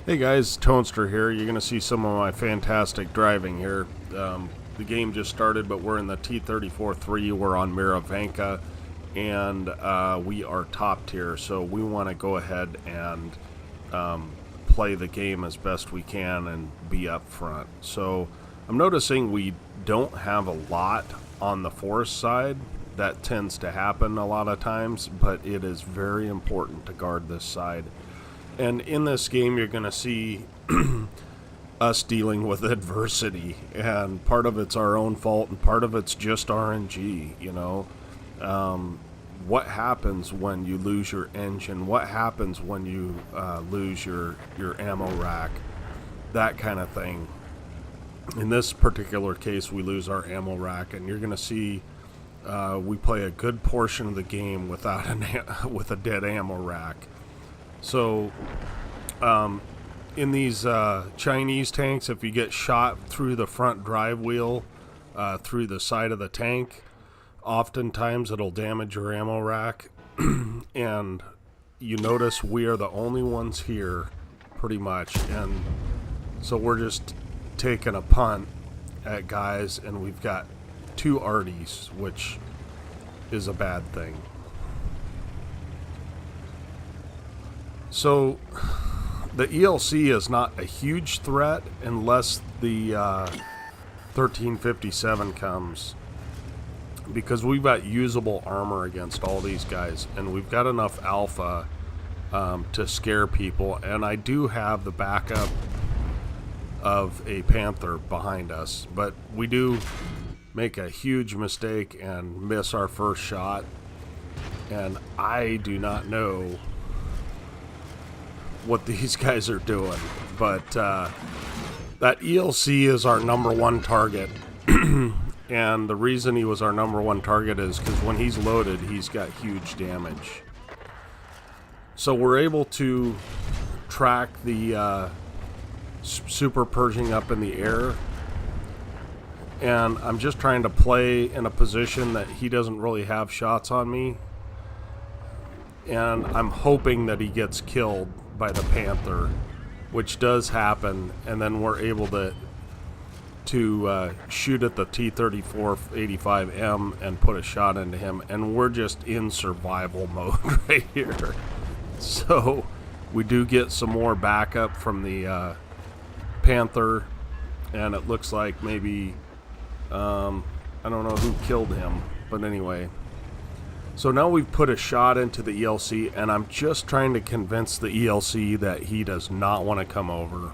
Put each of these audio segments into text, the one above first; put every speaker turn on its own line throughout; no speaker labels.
Hey guys, Toadster here. You're going to see some of my fantastic driving here. The game just started, but we're in the T-34-3. We're on Miravanka, and we are top tier, so we want to go ahead and play the game as best we can and be up front. So I'm noticing we don't have a lot on the forest side. That tends to happen a lot of times, but it is very important to guard this side. And in this game, you're going to see us dealing with adversity, and part of it's our own fault, and part of it's just RNG, you know. What happens when you lose your engine? What happens when you lose your ammo rack? That kind of thing. In this particular case, we lose our ammo rack, and you're going to see we play a good portion of the game without with a dead ammo rack. So, in these Chinese tanks, if you get shot through the front drive wheel, through the side of the tank, oftentimes it'll damage your ammo rack. And you notice we are the only ones here, pretty much. And so we're just taking a punt at guys, and we've got two arties, which is a bad thing. So, the ELC is not a huge threat unless the 1357 comes, because we've got usable armor against all these guys, and we've got enough alpha to scare people, and I do have the backup of a Panther behind us, but we do make a huge mistake and miss our first shot, and I do not know what these guys are doing, but that ELC is our number one target. And the reason he was our number one target is because when he's loaded, he's got huge damage. So we're able to track the Super Pershing up in the air, and I'm just trying to play in a position that he doesn't really have shots on me, and I'm hoping that he gets killed by the Panther, which does happen, and then we're able to shoot at the T-34-85M and put a shot into him, and we're just in survival mode right here. So we do get some more backup from the Panther, and it looks like maybe I don't know who killed him, but anyway. So now we've put a shot into the ELC, and I'm just trying to convince the ELC that he does not want to come over.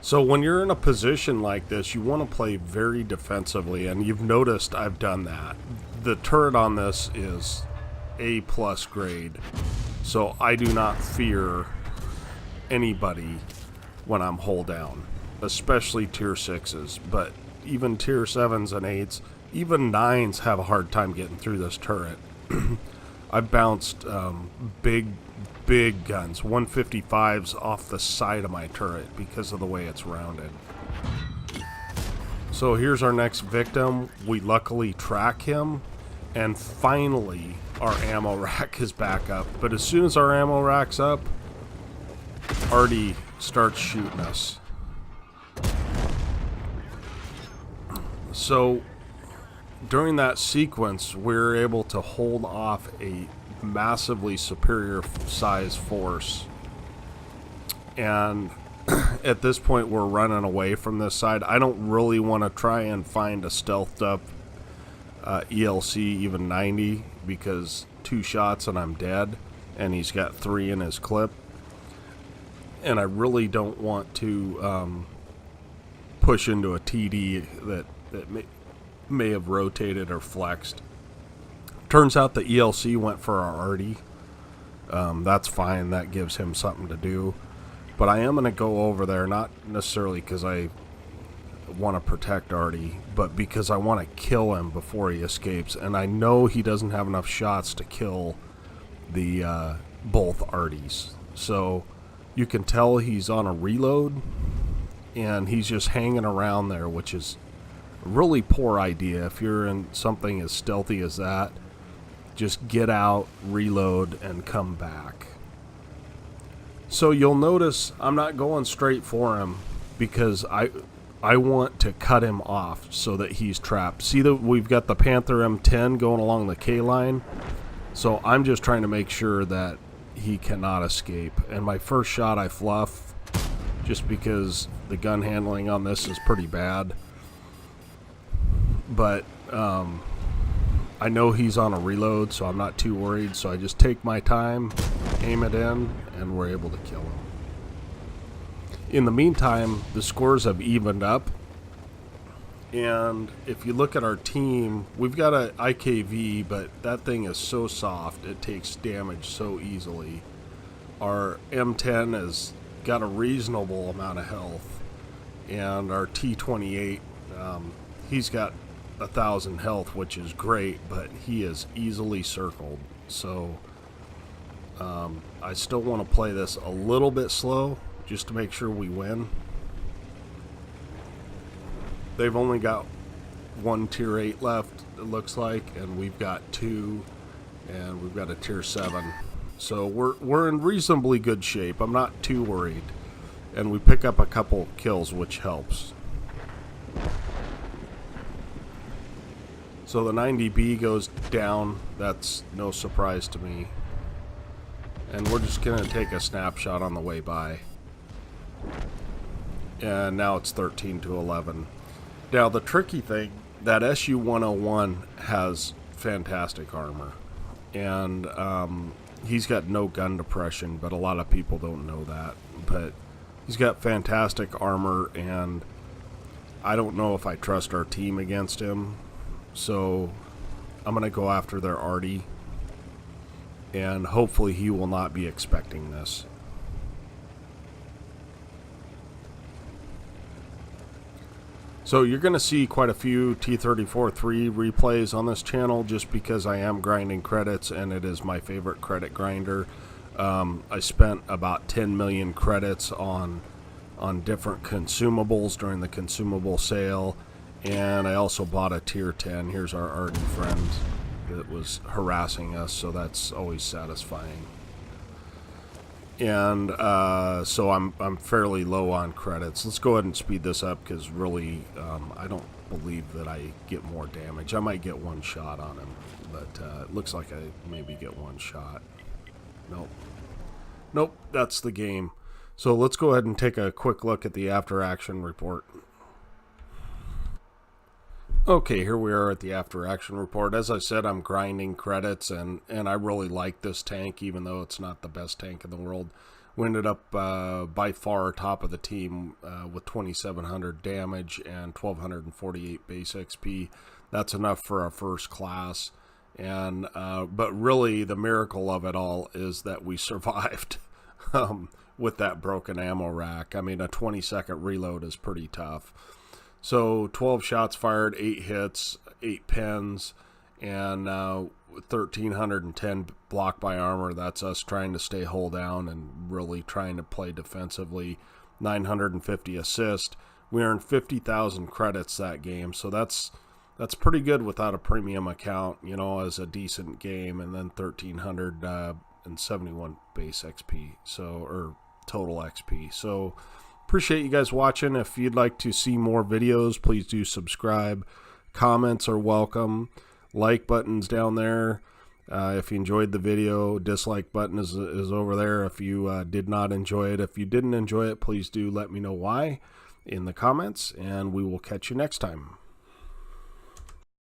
So when you're in a position like this, you want to play very defensively, and you've noticed I've done that. The turret on this is A+ grade, so I do not fear anybody when I'm hull down, especially tier 6s, but even tier 7s and 8s, even 9s have a hard time getting through this turret. I've bounced big guns, 155s off the side of my turret because of the way it's rounded. So here's our next victim. We luckily track him, and finally our ammo rack is back up. But as soon as our ammo rack's up, Artie starts shooting us. So during that sequence, we're able to hold off a massively superior size force, and at this point we're running away from this side. I don't really want to try and find a stealthed up ELC even 90, because 2 shots and I'm dead, and he's got 3 in his clip, and I really don't want to push into a TD that may have rotated or flexed. Turns out the ELC went for our Artie. That's fine, that gives him something to do. But I am going to go over there, not necessarily because I want to protect Artie, but because I want to kill him before he escapes. And I know he doesn't have enough shots to kill the both Arties. So you can tell he's on a reload, and he's just hanging around there, which is a really poor idea. If you're in something as stealthy as that, just get out, reload, and come back. So you'll notice I'm not going straight for him because I want to cut him off so that he's trapped. See that we've got the Panther M10 going along the K line. So I'm just trying to make sure that he cannot escape. And my first shot I fluff just because the gun handling on this is pretty bad. But I know he's on a reload, so I'm not too worried. So I just take my time, aim it in, and we're able to kill him. In the meantime, the scores have evened up. And if you look at our team, we've got an IKV, but that thing is so soft, it takes damage so easily. Our M10 has got a reasonable amount of health. And our T-28, he's got 1,000 health, which is great, but he is easily circled. So I still want to play this a little bit slow just to make sure we win. They've only got one tier 8 left, it looks like, and we've got 2, and we've got a tier 7. So we're in reasonably good shape. I'm not too worried. And we pick up a couple kills, which helps. So the 90B goes down. That's no surprise to me. And we're just going to take a snapshot on the way by. And now it's 13-11. Now the tricky thing, that SU-101 has fantastic armor. And he's got no gun depression, but a lot of people don't know that. But he's got fantastic armor, and I don't know if I trust our team against him. So I'm going to go after their Artie, and hopefully he will not be expecting this. So you're going to see quite a few T-34-3 replays on this channel just because I am grinding credits, and it is my favorite credit grinder. I spent about 10 million credits on different consumables during the consumable sale. And I also bought a tier 10. Here's our Artie friend that was harassing us, so that's always satisfying. And so I'm fairly low on credits. Let's go ahead and speed this up because really I don't believe that I get more damage. I might get one shot on him, but it looks like I maybe get one shot. Nope, that's the game. So let's go ahead and take a quick look at the after action report. Okay, here we are at the after action report. As I said, I'm grinding credits, and I really like this tank, even though it's not the best tank in the world. We ended up by far top of the team with 2,700 damage and 1,248 base XP. That's enough for our first class. And but really, the miracle of it all is that we survived with that broken ammo rack. I mean, a 20-second reload is pretty tough. So 12 shots fired, 8 hits, 8 pins, and 1,310 block by armor. That's us trying to stay hull down and really trying to play defensively. 950 assist. We earned 50,000 credits that game, so that's pretty good without a premium account, you know, as a decent game. And then 1,371 base XP, or total XP. So appreciate you guys watching. If you'd like to see more videos, please do subscribe. Comments are welcome. Like button's down there. If you enjoyed the video, dislike button is over there if you did not enjoy it. If you didn't enjoy it, please do let me know why in the comments, and we will catch you next time.